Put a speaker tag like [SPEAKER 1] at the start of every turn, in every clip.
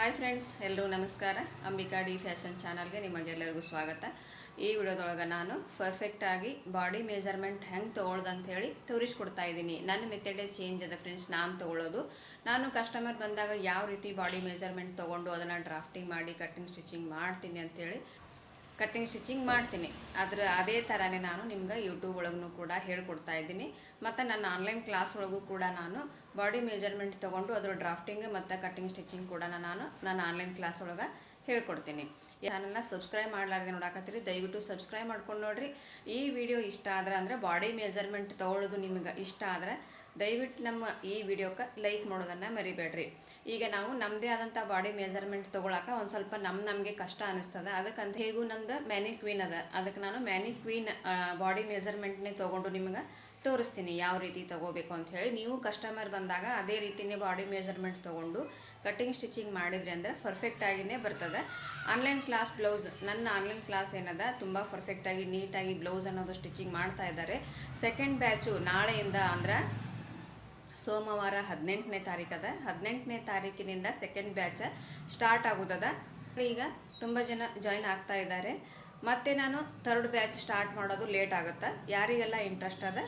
[SPEAKER 1] Hi friends, ಎಲ್ಲರೂ ನಮಸ್ಕಾರ. Ambika D fashion ಚಾನಲ್ಗೆ ನಿಮಗೆಲ್ಲರಿಗೂ ಸ್ವಾಗತ. ಈ ವಿಡಿಯೋದೊಳಗೆ ನಾನು ಪರ್ಫೆಕ್ಟಾಗಿ ಬಾಡಿ ಮೆಜರ್ಮೆಂಟ್ ಹೆಂಗೆ ತೊಗೊಳ್ಳೋದು ಅಂಥೇಳಿ ತೋರಿಸ್ಕೊಡ್ತಾ ಇದ್ದೀನಿ. ನನ್ನ ಮೆಥಡೇ ಚೇಂಜ್ ಅದ ಫ್ರೆಂಡ್ಸ್. ನಾನು ಕಸ್ಟಮರ್ ಬಂದಾಗ ಯಾವ ರೀತಿ ಬಾಡಿ ಮೆಜರ್ಮೆಂಟ್ ತೊಗೊಂಡು ಅದನ್ನು ಡ್ರಾಫ್ಟಿಂಗ್ ಮಾಡಿ ಕಟ್ಟಿಂಗ್ ಸ್ಟಿಚಿಂಗ್ ಮಾಡ್ತೀನಿ ಅಂಥೇಳಿ ಕಟ್ಟಿಂಗ್ ಸ್ಟಿಚಿಂಗ್ ಮಾಡ್ತೀನಿ. ಅದೇ ಥರನೇ ನಾನು ನಿಮ್ಗೆ ಯೂಟ್ಯೂಬ್ ಒಳಗೂ ಕೂಡ ಹೇಳ್ಕೊಡ್ತಾ ಇದ್ದೀನಿ. ಮತ್ತು ನನ್ನ ಆನ್ಲೈನ್ ಕ್ಲಾಸ್ ಒಳಗೂ ಕೂಡ ನಾನು ಬಾಡಿ ಮೆಜರ್ಮೆಂಟ್ ತೊಗೊಂಡು ಅದರ ಡ್ರಾಫ್ಟಿಂಗ್ ಮತ್ತು ಕಟ್ಟಿಂಗ್ ಸ್ಟಿಚಿಂಗ್ ಕೂಡ ನಾನು ನನ್ನ ಆನ್ಲೈನ್ ಕ್ಲಾಸ್ ಒಳಗೆ ಹೇಳ್ಕೊಡ್ತೀನಿ. ಚಾನಲ್ನ ಸಬ್ಸ್ಕ್ರೈಬ್ ಮಾಡಲಾರ್ದೆ ನೋಡಾಕತ್ತೀರಿ, ದಯವಿಟ್ಟು ಸಬ್ಸ್ಕ್ರೈಬ್ ಮಾಡ್ಕೊಂಡು ನೋಡಿರಿ. ಈ ವಿಡಿಯೋ ಇಷ್ಟ ಅಂದರೆ ಬಾಡಿ ಮೆಜರ್ಮೆಂಟ್ ತೊಗೊಳ್ಳೋದು ನಿಮ್ಗೆ ಇಷ್ಟ ಆದರೆ ದಯವಿಟ್ಟು ನಮ್ಮ ಈ ವಿಡಿಯೋಕ್ಕೆ ಲೈಕ್ ಮಾಡೋದನ್ನು ಮರಿಬೇಡ್ರಿ. ಈಗ ನಾವು ನಮ್ಮದೇ ಆದಂಥ ಬಾಡಿ ಮೆಜರ್ಮೆಂಟ್ ತೊಗೊಳಕ್ಕೆ ಒಂದು ಸ್ವಲ್ಪ ನಮಗೆ ಕಷ್ಟ ಅನ್ನಿಸ್ತದೆ. ಅದಕ್ಕಂತ ಹೇಗೂ ನಮ್ದು ಮ್ಯಾನಿಕ್ವೀನ್ ಅದ, ಅದಕ್ಕೆ ನಾನು ಮ್ಯಾನಿಕ್ವೀನ್ ಬಾಡಿ ಮೆಜರ್ಮೆಂಟ್ನೇ ತೊಗೊಂಡು ನಿಮ್ಗೆ ತೋರಿಸ್ತೀನಿ ಯಾವ ರೀತಿ ತೊಗೋಬೇಕು ಅಂಥೇಳಿ. ನೀವು ಕಸ್ಟಮರ್ ಬಂದಾಗ ಅದೇ ರೀತಿಯೇ ಬಾಡಿ ಮೆಜರ್ಮೆಂಟ್ ತೊಗೊಂಡು ಕಟ್ಟಿಂಗ್ ಸ್ಟಿಚಿಂಗ್ ಮಾಡಿದ್ರಿ ಅಂದರೆ ಪರ್ಫೆಕ್ಟಾಗಿಯೇ ಬರ್ತದೆ. ಆನ್ಲೈನ್ ಕ್ಲಾಸ್ ಬ್ಲೌಸ್, ನನ್ನ ಆನ್ಲೈನ್ ಕ್ಲಾಸ್ ಏನದ ತುಂಬ ಪರ್ಫೆಕ್ಟಾಗಿ ನೀಟಾಗಿ ಬ್ಲೌಸ್ ಅನ್ನೋದು ಸ್ಟಿಚಿಂಗ್ ಮಾಡ್ತಾ ಇದ್ದಾರೆ. ಸೆಕೆಂಡ್ ಬ್ಯಾಚು ನಾಳೆಯಿಂದ ಅಂದರೆ ಸೋಮವಾರ 18ನೇ ತಾರೀಕು ಅದ. 18ನೇ ತಾರೀಕಿನಿಂದ ಸೆಕೆಂಡ್ ಬ್ಯಾಚ್ ಸ್ಟಾರ್ಟ್ ಆಗೋದದ. ಈಗ ತುಂಬ ಜನ ಜಾಯಿನ್ ಆಗ್ತಾ ಇದ್ದಾರೆ. ಮತ್ತು ನಾನು ಥರ್ಡ್ ಬ್ಯಾಚ್ ಸ್ಟಾರ್ಟ್ ಮಾಡೋದು ಲೇಟ್ ಆಗುತ್ತೆ. ಯಾರಿಗೆಲ್ಲ ಇಂಟ್ರೆಸ್ಟ್ ಅದ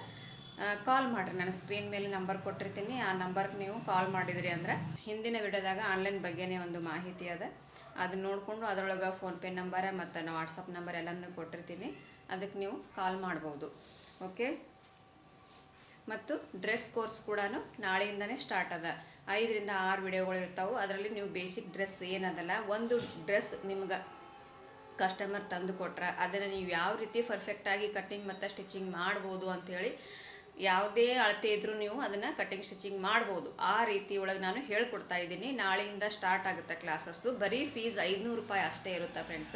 [SPEAKER 1] ಕಾಲ್ ಮಾಡಿರಿ. ನಾನು ಸ್ಕ್ರೀನ್ ಮೇಲೆ ನಂಬರ್ ಕೊಟ್ಟಿರ್ತೀನಿ, ಆ ನಂಬರ್ಗೆ ನೀವು ಕಾಲ್ ಮಾಡಿದ್ರಿ ಅಂದ್ರೆ ಹಿಂದಿನ ವಿಡಿಯೋದಾಗ ಆನ್ಲೈನ್ ಬಗ್ಗೆನೇ ಒಂದು ಮಾಹಿತಿ ಅದ, ಅದನ್ನ ನೋಡಿಕೊಂಡು ಅದರೊಳಗೆ ಫೋನ್ಪೇ ನಂಬರ ಮತ್ತು ನಾನು ವಾಟ್ಸಪ್ ನಂಬರ್ ಎಲ್ಲನೂ ಕೊಟ್ಟಿರ್ತೀನಿ, ಅದಕ್ಕೆ ನೀವು ಕಾಲ್ ಮಾಡ್ಬೋದು. ಓಕೆ. ಮತ್ತು ಡ್ರೆಸ್ ಕೋರ್ಸ್ ಕೂಡ ನಾಳೆಯಿಂದನೇ ಸ್ಟಾರ್ಟ್ ಅದ. 5ರಿಂದ 6 ವಿಡಿಯೋಗಳು ಇರ್ತಾವೆ. ಅದರಲ್ಲಿ ನೀವು ಬೇಸಿಕ್ ಡ್ರೆಸ್ ಏನದಲ್ಲ, ಒಂದು ಡ್ರೆಸ್ ನಿಮ್ಗೆ ಕಸ್ಟಮರ್ ತಂದು ಕೊಟ್ರೆ ಅದನ್ನು ನೀವು ಯಾವ ರೀತಿ ಪರ್ಫೆಕ್ಟಾಗಿ ಕಟ್ಟಿಂಗ್ ಮತ್ತು ಸ್ಟಿಚಿಂಗ್ ಮಾಡ್ಬೋದು ಅಂಥೇಳಿ, ಯಾವುದೇ ಅಳತೆ ಇದ್ದರೂ ನೀವು ಅದನ್ನು ಕಟ್ಟಿಂಗ್ ಸ್ಟಿಚಿಂಗ್ ಮಾಡ್ಬೋದು. ಆ ರೀತಿ ಒಳಗೆ ನಾನು ಹೇಳ್ಕೊಡ್ತಾ ಇದ್ದೀನಿ. ನಾಳೆಯಿಂದ ಸ್ಟಾರ್ಟ್ ಆಗುತ್ತೆ ಕ್ಲಾಸಸ್ಸು. ಬರೀ ಫೀಸ್ 500 ರೂಪಾಯಿ ಅಷ್ಟೇ ಇರುತ್ತೆ ಫ್ರೆಂಡ್ಸ.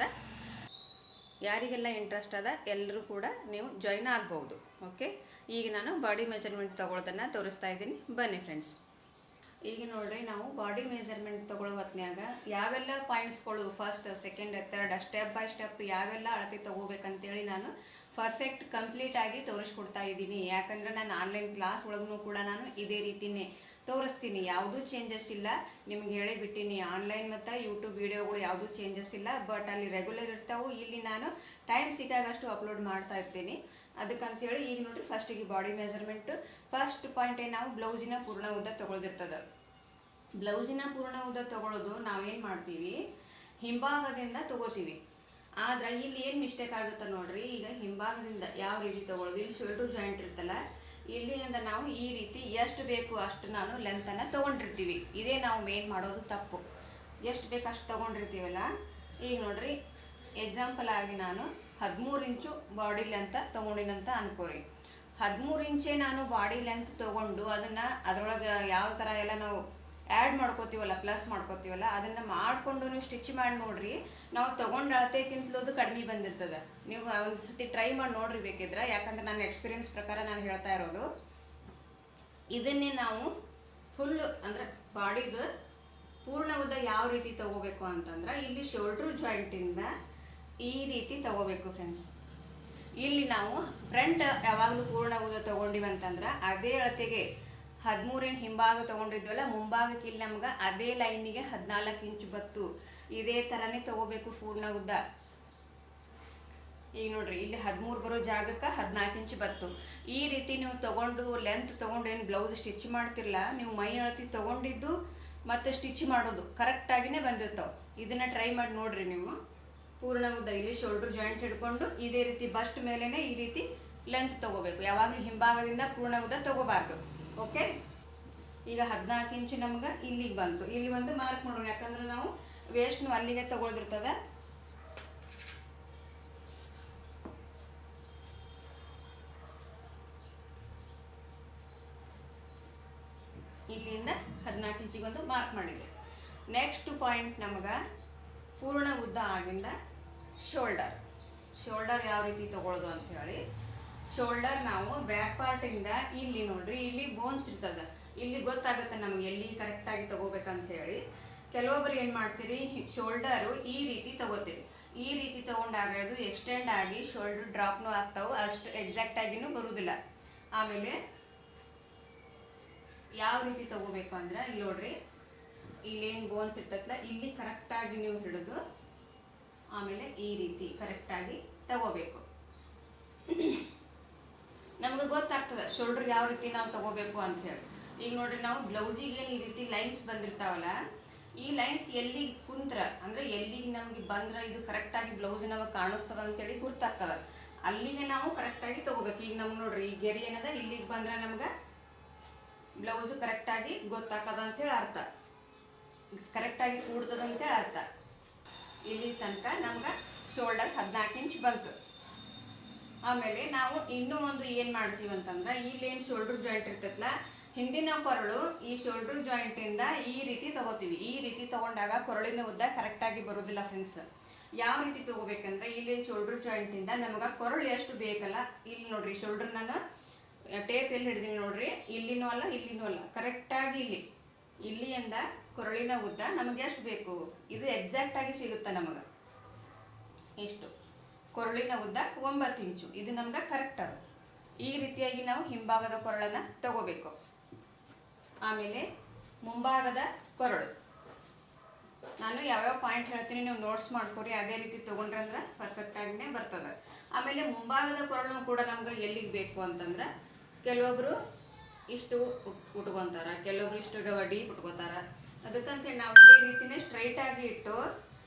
[SPEAKER 1] ಯಾರಿಗೆಲ್ಲ ಇಂಟ್ರೆಸ್ಟ್ ಅದ ಎಲ್ಲರೂ ಕೂಡ ನೀವು ಜಾಯಿನ್ ಆಗ್ಬೋದು. ಓಕೆ. ಈಗ ನಾನು ಬಾಡಿ ಮೆಜರ್ಮೆಂಟ್ ತೊಗೊಳ್ಳೋದನ್ನು ತೋರಿಸ್ತಾ ಇದ್ದೀನಿ, ಬನ್ನಿ ಫ್ರೆಂಡ್ಸ್. ಈಗ ನೋಡ್ರಿ, ನಾವು ಬಾಡಿ ಮೆಜರ್ಮೆಂಟ್ ತೊಗೊಳ್ಳೋ ಹೊತ್ನ್ಯಾಗ ಯಾವೆಲ್ಲ ಪಾಯಿಂಟ್ಸ್ಗಳು first, second, third step by step ಯಾವೆಲ್ಲ ಅಳತೆ ತೊಗೋಬೇಕಂತೇಳಿ ನಾನು ಪರ್ಫೆಕ್ಟ್ ಕಂಪ್ಲೀಟಾಗಿ ತೋರಿಸ್ಕೊಡ್ತಾ ಇದ್ದೀನಿ. ಯಾಕಂದರೆ ನಾನು ಆನ್ಲೈನ್ ಕ್ಲಾಸ್ ಒಳಗೂ ಕೂಡ ನಾನು ಇದೇ ರೀತಿಯೇ ತೋರಿಸ್ತೀನಿ. ಯಾವುದೂ ಚೇಂಜಸ್ ಇಲ್ಲ, ನಿಮ್ಗೆ ಹೇಳಿಬಿಟ್ಟಿನಿ. ಆನ್ಲೈನ್ ಮತ್ತು ಯೂಟ್ಯೂಬ್ ವೀಡಿಯೋಗಳು ಯಾವುದೂ ಚೇಂಜಸ್ ಇಲ್ಲ, ಬಟ್ ಅಲ್ಲಿ ರೆಗ್ಯುಲರ್ ಇರ್ತಾವೆ. ಇಲ್ಲಿ ನಾನು ಟೈಮ್ ಸಿಕ್ಕಾಗಷ್ಟು ಅಪ್ಲೋಡ್ ಮಾಡ್ತಾ ಇರ್ತೀನಿ. ಅದಕ್ಕಂಥೇಳಿ ಈಗ ನೋಡಿರಿ, ಫಸ್ಟಿಗೆ ಬಾಡಿ ಮೆಜರ್ಮೆಂಟ್ ಫಸ್ಟ್ ಪಾಯಿಂಟೇ ನಾವು ಬ್ಲೌಸಿನ ಪೂರ್ಣ ಉದ್ದ ತೊಗೊಳ್ದಿರ್ತದೆ. ಬ್ಲೌಸಿನ ಪೂರ್ಣ ಉದ್ದ ತೊಗೊಳ್ಳೋದು ನಾವೇನು ಮಾಡ್ತೀವಿ, ಹಿಂಭಾಗದಿಂದ ತೊಗೋತೀವಿ. ಆದ್ರೆ ಇಲ್ಲಿ ಏನು ಮಿಸ್ಟೇಕ್ ಆಗುತ್ತೆ ನೋಡ್ರಿ. ಈಗ ಹಿಂಭಾಗದಿಂದ ಯಾವ ರೀತಿ ತೊಗೊಳ್ಳೋದು, ಇಲ್ಲಿ ಶೋಲ್ಡರ್ ಜಾಯಿಂಟ್ ಇರ್ತಲ್ಲ, ಇಲ್ಲಿಂದ ನಾವು ಈ ರೀತಿ ಎಷ್ಟು ಬೇಕು ಅಷ್ಟು ನಾನು ಲೆಂತನ್ನು ತೊಗೊಂಡಿರ್ತೀವಿ. ಇದೇ ನಾವು ಮೇನ್ ಮಾಡೋದು ತಪ್ಪು. ಎಷ್ಟು ಬೇಕು ಅಷ್ಟು ತೊಗೊಂಡಿರ್ತೀವಲ್ಲ. ಈಗ ನೋಡ್ರಿ, ಎಕ್ಸಾಂಪಲ್ ಆಗಿ ನಾನು 13 ಇಂಚು ಬಾಡಿ ಲೆಂತ್ ತೊಗೊಂಡಿನಂತ ಅನ್ಕೋರಿ. 13 ಇಂಚೇ ನಾನು ಬಾಡಿ ಲೆಂತ್ ತೊಗೊಂಡು ಅದನ್ನು ಅದರೊಳಗೆ ಯಾವ ಥರ ಎಲ್ಲ ನಾವು ಆ್ಯಡ್ ಮಾಡ್ಕೋತೀವಲ್ಲ, ಪ್ಲಸ್ ಮಾಡ್ಕೋತೀವಲ್ಲ, ಅದನ್ನು ಮಾಡಿಕೊಂಡು ನೀವು ಸ್ಟಿಚ್ ಮಾಡಿ ನೋಡ್ರಿ, ನಾವು ತೊಗೊಂಡು ಅಳತೆಗಿಂತಲೂ ಅದು ಕಡಿಮೆ ಬಂದಿರ್ತದೆ. ನೀವು ಒಂದು ಸತಿ ಟ್ರೈ ಮಾಡಿ ನೋಡ್ರಿ ಬೇಕಿದ್ರೆ. ಯಾಕಂದ್ರೆ ನನ್ನ ಎಕ್ಸ್ಪೀರಿಯನ್ಸ್ ಪ್ರಕಾರ ನಾನು ಹೇಳ್ತಾ ಇರೋದು ಇದನ್ನೇ. ನಾವು ಫುಲ್ ಅಂದರೆ ಬಾಡಿದು ಪೂರ್ಣ ಉದ್ದ ಯಾವ ರೀತಿ ತೊಗೋಬೇಕು ಅಂತಂದ್ರೆ, ಇಲ್ಲಿ ಶೋಲ್ಡ್ರು ಜಾಯಿಂಟಿಂದ ಈ ರೀತಿ ತೊಗೋಬೇಕು ಫ್ರೆಂಡ್ಸ್. ಇಲ್ಲಿ ನಾವು ಫ್ರಂಟ್ ಯಾವಾಗಲೂ ಪೂರ್ಣ ಉದ್ದ ತೊಗೊಂಡಿವಂತಂದ್ರೆ ಅದೇ ಅಳತೆಗೆ 13 ಹಿಂಭಾಗ ತೊಗೊಂಡಿದ್ವಲ್ಲ, ಮುಂಭಾಗಕ್ಕೆ ಇಲ್ಲಿ ನಮ್ಗೆ ಅದೇ ಲೈನಿಗೆ 14 ಇಂಚು ಬತ್ತು. ಇದೇ ಥರನೇ ತೊಗೋಬೇಕು ಪೂರ್ಣ ಉದ್ದ. ಈಗ ನೋಡ್ರಿ, ಇಲ್ಲಿ 13 ಬರೋ ಜಾಗಕ್ಕೆ 14 ಇಂಚು ಬತ್ತು. ಈ ರೀತಿ ನೀವು ತೊಗೊಂಡು ಲೆಂತ್ ತೊಗೊಂಡು ಏನು ಬ್ಲೌಸ್ ಸ್ಟಿಚ್ ಮಾಡ್ತಿರಲ್ಲ, ನೀವು ಮೈ ಅಳತೆ ತೊಗೊಂಡಿದ್ದು ಮತ್ತು ಸ್ಟಿಚ್ ಮಾಡೋದು ಕರೆಕ್ಟಾಗಿಯೇ ಬಂದಿರ್ತಾವೆ. ಇದನ್ನು ಟ್ರೈ ಮಾಡಿ ನೋಡ್ರಿ ನೀವು. ಪೂರ್ಣ ಉದ್ದ ಇಲ್ಲಿ ಶೋಲ್ಡರ್ ಜಾಯಿಂಟ್ ಹಿಡ್ಕೊಂಡು ಇದೇ ರೀತಿ ಬಸ್ಟ್ ಮೇಲೇ ಈ ರೀತಿ ಲೆಂತ್ ತೊಗೋಬೇಕು. ಯಾವಾಗಲೂ ಹಿಂಭಾಗದಿಂದ ಪೂರ್ಣ ಉದ್ದ ತೊಗೋಬಾರ್ದು. ಓಕೆ. ಈಗ 14 ಇಂಚು ನಮ್ಗೆ ಇಲ್ಲಿಗೆ ಬಂತು. ಇಲ್ಲಿ ಒಂದು ಮಾರ್ಕ್ ಮಾಡೋಣ, ಯಾಕಂದ್ರೆ ನಾವು ವೇಸ್ಟ್ನು ಅಲ್ಲಿಗೆ ತೊಗೊಳ್ದಿರ್ತದೆ. ಇಲ್ಲಿಂದ 14 ಇಂಚಿಗೆ ಒಂದು ಮಾರ್ಕ್ ಮಾಡಿದೆ. ನೆಕ್ಸ್ಟ್ ಪಾಯಿಂಟ್ ನಮ್ಗೆ ಪೂರ್ಣ ಉದ್ದ ಆಗಿಂದ ಶೋಲ್ಡರ್ ಯಾವ ರೀತಿ ತೊಗೊಳ್ಳೋದು ಅಂಥೇಳಿ. ಶೋಲ್ಡರ್ ನಾವು ಬ್ಯಾಕ್ ಪಾರ್ಟಿಂದ ಇಲ್ಲಿ ನೋಡ್ರಿ, ಇಲ್ಲಿ ಬೋನ್ಸ್ ಇರ್ತದೆ, ಇಲ್ಲಿ ಗೊತ್ತಾಗುತ್ತೆ ನಮಗೆ ಎಲ್ಲಿ ಕರೆಕ್ಟಾಗಿ ತೊಗೋಬೇಕಂತ ಹೇಳಿ. ಕೆಲವೊಬ್ಬರು ಏನು ಮಾಡ್ತೀರಿ, ಶೋಲ್ಡರು ಈ ರೀತಿ ತೊಗೋತೀರಿ. ಈ ರೀತಿ ತೊಗೊಂಡಾಗ ಅದು ಎಕ್ಸ್ಟೆಂಡ್ ಆಗಿ ಶೋಲ್ಡರ್ ಡ್ರಾಪ್ನೂ ಆಗ್ತಾವೆ, ಅಷ್ಟು ಎಕ್ಸಾಕ್ಟಾಗಿನೂ ಬರೋದಿಲ್ಲ. ಆಮೇಲೆ ಯಾವ ರೀತಿ ತೊಗೋಬೇಕು ಅಂದ್ರೆ, ಇಲ್ಲಿ ನೋಡ್ರಿ, ಇಲ್ಲೇನು ಬೋನ್ಸ್ ಇರ್ತೈತಲ್ಲ ಇಲ್ಲಿ ಕರೆಕ್ಟಾಗಿ ನೀವು ಹಿಡಿದು ಆಮೇಲೆ ಈ ರೀತಿ ಕರೆಕ್ಟಾಗಿ ತಗೋಬೇಕು. ನಮ್ಗೆ ಗೊತ್ತಾಗ್ತದೆ ಶೋಲ್ಡ್ರ್ ಯಾವ ರೀತಿ ನಾವು ತಗೋಬೇಕು ಅಂತ ಹೇಳಿ. ಈಗ ನೋಡ್ರಿ, ನಾವು ಬ್ಲೌಸಿಗೆ ಏನು ಈ ರೀತಿ ಲೈನ್ಸ್ ಬಂದಿರ್ತಾವಲ್ಲ, ಈ ಲೈನ್ಸ್ ಎಲ್ಲಿಗೆ ಕುಂತ್ರ ಅಂದರೆ ಎಲ್ಲಿಗೆ ನಮಗೆ ಬಂದ್ರೆ ಇದು ಕರೆಕ್ಟಾಗಿ ಬ್ಲೌಸ್ ನಮಗೆ ಕಾಣಿಸ್ತದ ಅಂತೇಳಿ ಗುರ್ತಾಗ್ತದ, ಅಲ್ಲಿಗೆ ನಾವು ಕರೆಕ್ಟಾಗಿ ತಗೋಬೇಕು. ಈಗ ನಮ್ಗೆ ನೋಡ್ರಿ, ಈ ಗೆರೆ ಏನದ ಇಲ್ಲಿಗೆ ಬಂದ್ರೆ ನಮ್ಗೆ ಬ್ಲೌಸು ಕರೆಕ್ಟಾಗಿ ಗೊತ್ತಾಗ್ತದ ಅಂತೇಳಿ ಅರ್ಥ, ಕರೆಕ್ಟಾಗಿ ಕೂಡ್ತದಂತೇಳಿ ಅರ್ಥ. ಇಲ್ಲಿ ತನಕ ನಮ್ಗೆ ಶೋಲ್ಡರ್ 14 ಇಂಚ್ ಬಂತು. ಆಮೇಲೆ ನಾವು ಇನ್ನೂ ಒಂದು ಏನು ಮಾಡ್ತೀವಿ ಅಂತಂದ್ರೆ, ಇಲ್ಲೇನು ಶೋಲ್ಡ್ರ್ ಜಾಯಿಂಟ್ ಇರ್ತೈತಲ್ಲ, ಹಿಂದಿನ ಕೊರಳು ಈ ಶೋಲ್ಡ್ರ್ ಜಾಯಿಂಟಿಂದ ಈ ರೀತಿ ತಗೋತೀವಿ. ಈ ರೀತಿ ತಗೊಂಡಾಗ ಕೊರಳಿನ ಉದ್ದ ಕರೆಕ್ಟಾಗಿ ಬರೋದಿಲ್ಲ ಫ್ರೆಂಡ್ಸ್. ಯಾವ ರೀತಿ ತಗೋಬೇಕಂದ್ರೆ, ಇಲ್ಲೇನು ಶೋಲ್ಡ್ರ್ ಜಾಯಿಂಟಿಂದ ನಮಗೆ ಕೊರಳು ಎಷ್ಟು ಬೇಕಲ್ಲ, ಇಲ್ಲಿ ನೋಡ್ರಿ ಶೋಲ್ಡ್ರ್ ನಾನು ಟೇಪ್ ಎಲ್ಲಿ ಹಿಡಿದೀನಿ ನೋಡ್ರಿ, ಇಲ್ಲಿನೂ ಅಲ್ಲ ಇಲ್ಲಿನೂ ಅಲ್ಲ, ಕರೆಕ್ಟಾಗಿ ಇಲ್ಲಿಯಿಂದ ಕೊರಳಿನ ಉದ್ದ ನಮಗೆ ಎಷ್ಟು ಬೇಕು ಇದು ಎಕ್ಸಾಕ್ಟಾಗಿ ಸಿಗುತ್ತೆ ನಮಗೆ. ಎಷ್ಟು ಕೊರಳಿನ ಉದ್ದ 9 ಇಂಚು, ಇದು ನಮ್ಗೆ ಕರೆಕ್ಟ್ ಅದು. ಈ ರೀತಿಯಾಗಿ ನಾವು ಹಿಂಭಾಗದ ಕೊರಳನ್ನು ತಗೋಬೇಕು. ಆಮೇಲೆ ಮುಂಭಾಗದ ಕೊರಳು ನಾನು ಯಾವ್ಯಾವ ಪಾಯಿಂಟ್ ಹೇಳ್ತೀನಿ ನೀವು ನೋಟ್ಸ್ ಮಾಡ್ಕೊರಿ, ಅದೇ ರೀತಿ ತೊಗೊಂಡ್ರೆ ಅಂದ್ರೆ ಪರ್ಫೆಕ್ಟಾಗಿಯೇ ಬರ್ತದೆ. ಆಮೇಲೆ ಮುಂಭಾಗದ ಕೊರಳು ಕೂಡ ನಮ್ಗೆ ಎಲ್ಲಿಗೆ ಬೇಕು ಅಂತಂದ್ರೆ, ಕೆಲವೊಬ್ಬರು ಇಷ್ಟು ಉಟ್ಕೊತಾರೆ, ಕೆಲವೊಬ್ರು ಇಷ್ಟು ಡೀಪ್ ಉಟ್ಕೋತಾರೆ. ಅದಕ್ಕಂತೇಳಿ ನಾವು ಇದೇ ರೀತಿಯೇ ಸ್ಟ್ರೈಟಾಗಿ ಇಟ್ಟು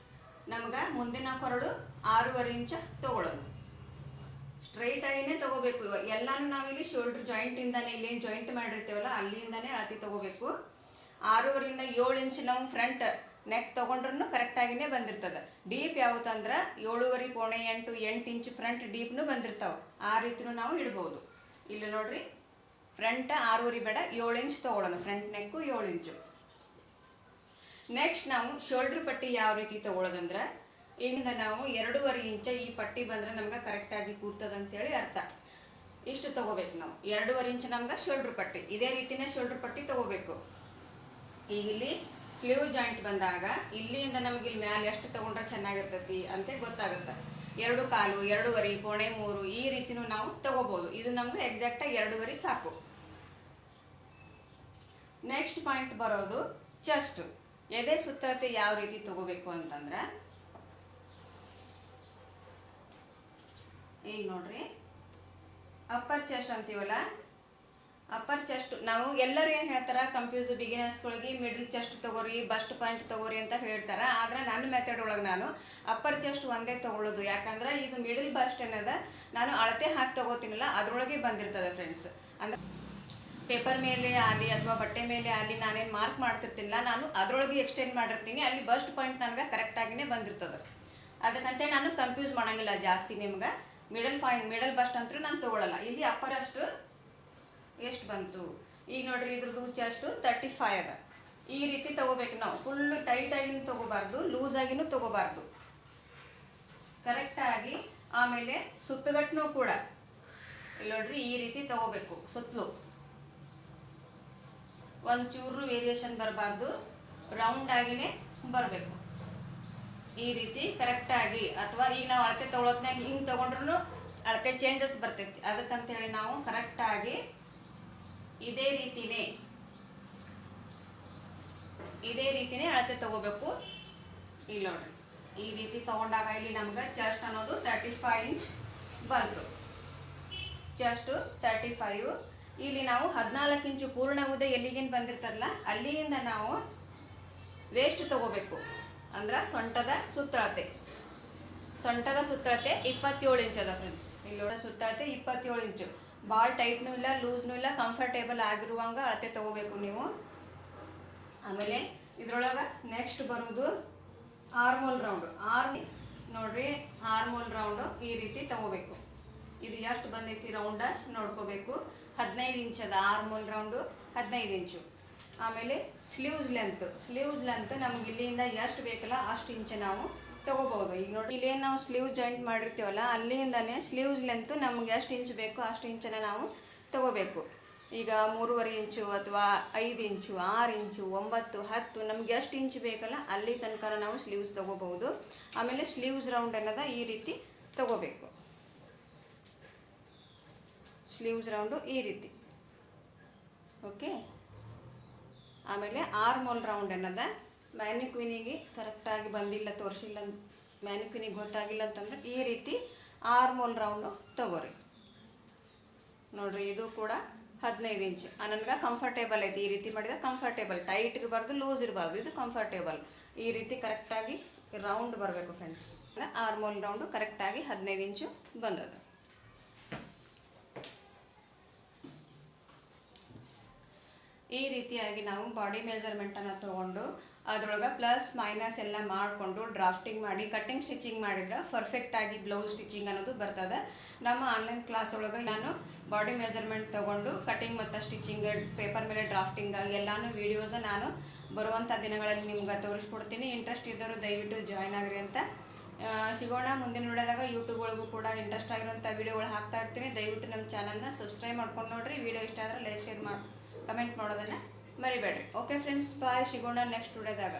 [SPEAKER 1] ನಮ್ಗೆ ಮುಂದಿನ ಕೊರಳು 6.5 ಇಂಚ್ ತೊಗೊಳ್ಳೋದು. ಸ್ಟ್ರೈಟಾಗಿಯೇ ತೊಗೋಬೇಕು. ಎಲ್ಲನೂ ನಾವಿಲ್ಲಿ ಶೋಲ್ಡ್ರ್ ಜಾಯಿಂಟಿಂದಾನೆ, ಇಲ್ಲೇನು ಜಾಯಿಂಟ್ ಮಾಡಿರ್ತೀವಲ್ಲ ಅಲ್ಲಿಂದಾನೇ ಅಳತೆ ತೊಗೋಬೇಕು. 6.5ರಿಂದ 7 ಇಂಚ್ ನಾವು ಫ್ರಂಟ್ ನೆಕ್ ತೊಗೊಂಡ್ರೂ ಕರೆಕ್ಟಾಗಿಯೇ ಬಂದಿರ್ತದೆ. ಡೀಪ್ ಯಾವುದಂದ್ರೆ 7.5 8 ಇಂಚ್ ಫ್ರಂಟ್ ಡೀಪ್ನು ಬಂದಿರ್ತಾವೆ. ಆ ರೀತಿಯೂ ನಾವು ಇಡ್ಬೋದು. ಇಲ್ಲಿ ನೋಡ್ರಿ, ಫ್ರಂಟ್ 6.5 ಬೇಡ 7 ಇಂಚ್ ತೊಗೊಳ್ಳೋಣ, ಫ್ರಂಟ್ ನೆಕ್ಕು 7 ಇಂಚು. ನೆಕ್ಸ್ಟ್ ನಾವು ಶೋಲ್ಡ್ರ್ ಪಟ್ಟಿ ಯಾವ ರೀತಿ ತೊಗೊಳ್ಳೋದಂದ್ರೆ, ಇಲ್ಲಿಂದ ನಾವು 2.5 ಇಂಚ ಈ ಪಟ್ಟಿ ಬಂದರೆ ನಮ್ಗೆ ಕರೆಕ್ಟಾಗಿ ಕೂರ್ತದಂತೇಳಿ ಅರ್ಥ. ಇಷ್ಟು ತೊಗೋಬೇಕು ನಾವು, 2.5 ಇಂಚ್ ನಮ್ಗೆ ಶೋಲ್ಡ್ರ್ ಪಟ್ಟಿ. ಇದೇ ರೀತಿಯೇ ಶೋಲ್ಡ್ರ್ ಪಟ್ಟಿ ತೊಗೋಬೇಕು. ಈಗ ಇಲ್ಲಿ ಸ್ಲೀವ್ ಜಾಯಿಂಟ್ ಬಂದಾಗ ಇಲ್ಲಿಂದ ನಮಗೆ ಇಲ್ಲಿ ಮ್ಯಾಲೆ ಎಷ್ಟು ತೊಗೊಂಡ್ರೆ ಚೆನ್ನಾಗಿರ್ತೈತಿ ಅಂತ ಗೊತ್ತಾಗುತ್ತೆ. 2.25 2.5 3 ಈ ರೀತಿನೂ ನಾವು ತೊಗೋಬೋದು. ಇದು ನಮ್ಗೆ ಎಕ್ಸಾಕ್ಟಾಗಿ 2.5 ಸಾಕು. ನೆಕ್ಸ್ಟ್ ಪಾಯಿಂಟ್ ಬರೋದು ಚೆಸ್ಟ್. ಎದೆ ಸುತ್ತಳತೆ ಯಾವ ರೀತಿ ತೊಗೋಬೇಕು ಅಂತಂದ್ರೆ, ಈಗ ನೋಡ್ರಿ, ಅಪ್ಪರ್ ಚೆಸ್ಟ್ ಅಂತೀವಲ್ಲ, ಅಪ್ಪರ್ ಚೆಸ್ಟ್ ನಾವು ಎಲ್ಲರೂ ಏನು ಹೇಳ್ತಾರೆ, ಕನ್ಫ್ಯೂಸ್ ಬಿಗಿನರ್ಸ್ಗಳಿಗೆ ಮಿಡಲ್ ಚೆಸ್ಟ್ ತೊಗೋರಿ, ಬಸ್ಟ್ ಪಾಯಿಂಟ್ ತೊಗೋರಿ ಅಂತ ಹೇಳ್ತಾರೆ. ಆದರೆ ನನ್ನ ಮೆಥಡ್ ಒಳಗೆ ನಾನು ಅಪ್ಪರ್ ಚೆಸ್ಟ್ ಒಂದೇ ತೊಗೊಳ್ಳೋದು. ಯಾಕಂದ್ರೆ ಇದು ಮಿಡಲ್ ಬಸ್ಟ್ ಏನದ ನಾನು ಅಳತೆ ಹಾಕಿ ತೊಗೋತೀನಲ್ಲ ಅದರೊಳಗೆ ಬಂದಿರ್ತದೆ ಫ್ರೆಂಡ್ಸ್. ಅಂದ್ರೆ ಪೇಪರ್ ಮೇಲೆ ಆಗಲಿ ಅಥವಾ ಬಟ್ಟೆ ಮೇಲೆ ಆಗಲಿ ನಾನೇನು ಮಾರ್ಕ್ ಮಾಡ್ತಿರ್ತೀನಿಲ್ಲ, ನಾನು ಅದರೊಳಗೆ ಎಕ್ಸ್ಟೆಂಡ್ ಮಾಡಿರ್ತೀನಿ. ಅಲ್ಲಿ ಬಸ್ಟ್ ಪಾಯಿಂಟ್ ನನಗೆ ಕರೆಕ್ಟಾಗಿಯೇ ಬಂದಿರ್ತದೆ. ಅದಕ್ಕಂತೆ ನಾನು ಕನ್ಫ್ಯೂಸ್ ಮಾಡೋಂಗಿಲ್ಲ ಜಾಸ್ತಿ ನಿಮ್ಗೆ. ಮಿಡಲ್ ಬಸ್ಟ್ ಅಂತೂ ನಾನು ತೊಗೊಳ್ಳಲ್ಲ. ಇಲ್ಲಿ ಅಪ್ಪರ್ ಚೆಸ್ಟ್ ಎಷ್ಟು ಬಂತು, ಈಗ ನೋಡ್ರಿ, ಇದ್ರದ್ದು ಚೆಸ್ಟು 35 ಅದ. ಈ ರೀತಿ ತೊಗೋಬೇಕು ನಾವು. ಫುಲ್ಲು ಟೈಟಾಗಿನೂ ತೊಗೋಬಾರ್ದು, ಲೂಸಾಗಿನೂ ತೊಗೋಬಾರ್ದು, ಕರೆಕ್ಟಾಗಿ. ಆಮೇಲೆ ಸುತ್ತಗಟ್ಟನು ಕೂಡ ಇಲ್ಲಿ ನೋಡ್ರಿ ಈ ರೀತಿ ತೊಗೋಬೇಕು. ಸುತ್ತಲೂ ಒಂದು ಚೂರು ವೇರಿಯೇಷನ್ ಬರಬಾರ್ದು, ರೌಂಡ್ ಆಗಿನೇ ಬರಬೇಕು. ಈ ರೀತಿ ಕರೆಕ್ಟಾಗಿ. ಅಥವಾ ಈಗ ನಾವು ಅಳತೆ ತೊಗೊಳೋದ್ನಾಗ ಹಿಂಗೆ ತೊಗೊಂಡ್ರೂ ಅಳತೆ ಚೇಂಜಸ್ ಬರ್ತೈತಿ. ಅದಕ್ಕಂತೇಳಿ ನಾವು ಕರೆಕ್ಟಾಗಿ ಇದೇ ರೀತಿನೇ ಅಳತೆ ತೊಗೋಬೇಕು. ಇಲ್ಲಿ ನೋಡ್ರಿ, ಈ ರೀತಿ ತೊಗೊಂಡಾಗ ಇಲ್ಲಿ ನಮ್ಗೆ ಚೆಸ್ಟ್ ಅನ್ನೋದು 35 ಇಂಚ್ ಬಂತು. ಚೆಸ್ಟು 35. ಇಲ್ಲಿ ನಾವು 14 ಇಂಚು ಪೂರ್ಣ ಉದ್ದ ಎಲ್ಲಿಗೇನು ಬಂದಿರ್ತದಲ್ಲ ಅಲ್ಲಿಂದ ನಾವು ವೇಸ್ಟ್ ತೊಗೋಬೇಕು. ಅಂದ್ರೆ ಸೊಂಟದ ಸುತ್ತಳತೆ 27 ಇಂಚ್ ಅದ ಫ್ರೆಂಡ್ಸ್. ಇಲ್ಲಿ ಸುತ್ತಳತೆ 27 ಇಂಚು. ಭಾಳ ಟೈಟ್ನೂ ಇಲ್ಲ, ಲೂಸ್ನೂ ಇಲ್ಲ, ಕಂಫರ್ಟೇಬಲ್ ಆಗಿರುವಂಗೆ ಅಳತೆ ತೊಗೋಬೇಕು ನೀವು. ಆಮೇಲೆ ಇದ್ರೊಳಗೆ ನೆಕ್ಸ್ಟ್ ಬರೋದು ಆರ್ಮೋಲ್ ರೌಂಡು. ನೋಡ್ರಿ, ಆರ್ಮೋಲ್ ರೌಂಡು ಈ ರೀತಿ ತೊಗೋಬೇಕು. ಇದು ಎಷ್ಟು ಬಂದೈತಿ ರೌಂಡ ನೋಡ್ಕೋಬೇಕು. 15 ಇಂಚ್ ಅದ ಆರ್ಮೋಲ್ ರೌಂಡು, 15 ಇಂಚು. ಆಮೇಲೆ ಸ್ಲೀವ್ಸ್ ಲೆಂತ್ ನಮ್ಗೆ ಇಲ್ಲಿಂದ ಎಷ್ಟು ಬೇಕಲ್ಲ ಅಷ್ಟು ಇಂಚ್ ನಾವು ತೊಗೋಬೋದು. ಈಗ ನೋಡಿ, ಇಲ್ಲೇನು ನಾವು ಸ್ಲೀವ್ ಜಾಯಿಂಟ್ ಮಾಡಿರ್ತೀವಲ್ಲ ಅಲ್ಲಿಂದನೇ ಸ್ಲೀವ್ಸ್ ಲೆಂತ್ ನಮ್ಗೆ ಎಷ್ಟು ಇಂಚ್ ಬೇಕೋ ಅಷ್ಟು ಇಂಚನ್ನು ನಾವು ತೊಗೋಬೇಕು. ಈಗ 3.5 ಇಂಚು ಅಥವಾ 5 ಇಂಚು 6 ಇಂಚು 9 10 ನಮ್ಗೆ ಎಷ್ಟು ಇಂಚ್ ಬೇಕಲ್ಲ ಅಲ್ಲಿ ತನಕ ನಾವು ಸ್ಲೀವ್ಸ್ ತೊಗೋಬಹುದು. ಆಮೇಲೆ ಸ್ಲೀವ್ಸ್ ರೌಂಡ್ ಅನ್ನೋದ ಈ ರೀತಿ ತೊಗೋಬೇಕು. ಸ್ಲೀವ್ಸ್ ರೌಂಡು ಈ ರೀತಿ, ಓಕೆ. ಆಮೇಲೆ ಆರ್ಮೋಲ್ ರೌಂಡ್ ಅನ್ನೋದ ಮ್ಯಾನಿಕ್ವಿನಿಗೆ ಕರೆಕ್ಟಾಗಿ ಬಂದಿಲ್ಲ ತೋರಿಸಿಲ್ಲ ಮ್ಯಾನಿಕ್ವಿನಿಗೆ ಗೊತ್ತಾಗಿಲ್ಲ ಅಂತಂದರೆ ಈ ರೀತಿ ಆರ್ಮೋಲ್ ರೌಂಡು ತೊಗೋರಿ. ನೋಡಿರಿ ಇದು ಕೂಡ 15 ಇಂಚ್ ನನಗೆ ಕಂಫರ್ಟೇಬಲ್ ಐತಿ. ಈ ರೀತಿ ಮಾಡಿದರೆ ಕಂಫರ್ಟೇಬಲ್, ಟೈಟ್ ಇರಬಾರ್ದು, ಲೂಸ್ ಇರಬಾರ್ದು, ಇದು ಕಂಫರ್ಟೇಬಲ್. ಈ ರೀತಿ ಕರೆಕ್ಟಾಗಿ ರೌಂಡ್ ಬರಬೇಕು ಫ್ರೆಂಡ್ಸ್. ಆರ್ಮೋಲ್ ರೌಂಡು ಕರೆಕ್ಟಾಗಿ 15 ಇಂಚು ಬಂದದ. ಈ ರೀತಿಯಾಗಿ ನಾವು ಬಾಡಿ ಮೆಜರ್ಮೆಂಟನ್ನು ತೊಗೊಂಡು ಅದರೊಳಗೆ ಪ್ಲಸ್ ಮೈನಸ್ ಎಲ್ಲ ಮಾಡಿಕೊಂಡು ಡ್ರಾಫ್ಟಿಂಗ್ ಮಾಡಿ ಕಟ್ಟಿಂಗ್ ಸ್ಟಿಚಿಂಗ್ ಮಾಡಿದ್ರೆ ಪರ್ಫೆಕ್ಟಾಗಿ ಬ್ಲೌಸ್ ಸ್ಟಿಚಿಂಗ್ ಅನ್ನೋದು ಬರ್ತದೆ. ನಮ್ಮ ಆನ್ಲೈನ್ ಕ್ಲಾಸ್ ಒಳಗೆ ನಾನು ಬಾಡಿ ಮೆಜರ್ಮೆಂಟ್ ತೊಗೊಂಡು ಕಟ್ಟಿಂಗ್ ಮತ್ತು ಸ್ಟಿಚಿಂಗ್, ಪೇಪರ್ ಮೇಲೆ ಡ್ರಾಫ್ಟಿಂಗ್ ಎಲ್ಲನೂ ವೀಡಿಯೋಸ ನಾನು ಬರುವಂಥ ದಿನಗಳಲ್ಲಿ ನಿಮ್ಗೆ ತೋರಿಸ್ಕೊಡ್ತೀನಿ. ಇಂಟ್ರೆಸ್ಟ್ ಇದ್ದವರು ದಯವಿಟ್ಟು ಜಾಯ್ನ್ ಆಗಿರಿ ಅಂತ. ಸಿಗೋಣ ಮುಂದಿನ ವಿಡಿಯೋದಾಗ. ಯೂಟ್ಯೂಬ್ ಒಳಗೂ ಕೂಡ ಇಂಟ್ರೆಸ್ಟ್ ಆಗಿರುವಂಥ ವೀಡಿಯೋಗಳು ಹಾಕ್ತಾ ಇರ್ತೀನಿ. ದಯವಿಟ್ಟು ನಮ್ಮ ಚಾನಲ್ನ ಸಬ್ಸ್ಕ್ರೈಬ್ ಮಾಡ್ಕೊಂಡು ನೋಡಿರಿ. ವಿಡಿಯೋ ಇಷ್ಟ ಆದರೆ ಲೈಕ್, ಶೇರ್ ಮಾಡಿ, ಕಮೆಂಟ್ ಮಾಡೋದನ್ನು ಮರಿಬೇಡ್ರಿ. ಓಕೆ ಫ್ರೆಂಡ್ಸ್, ಬಾಯ್. ಸಿಗೋಣ ನೆಕ್ಸ್ಟ್ ವಿಡಿಯೋದಾಗ.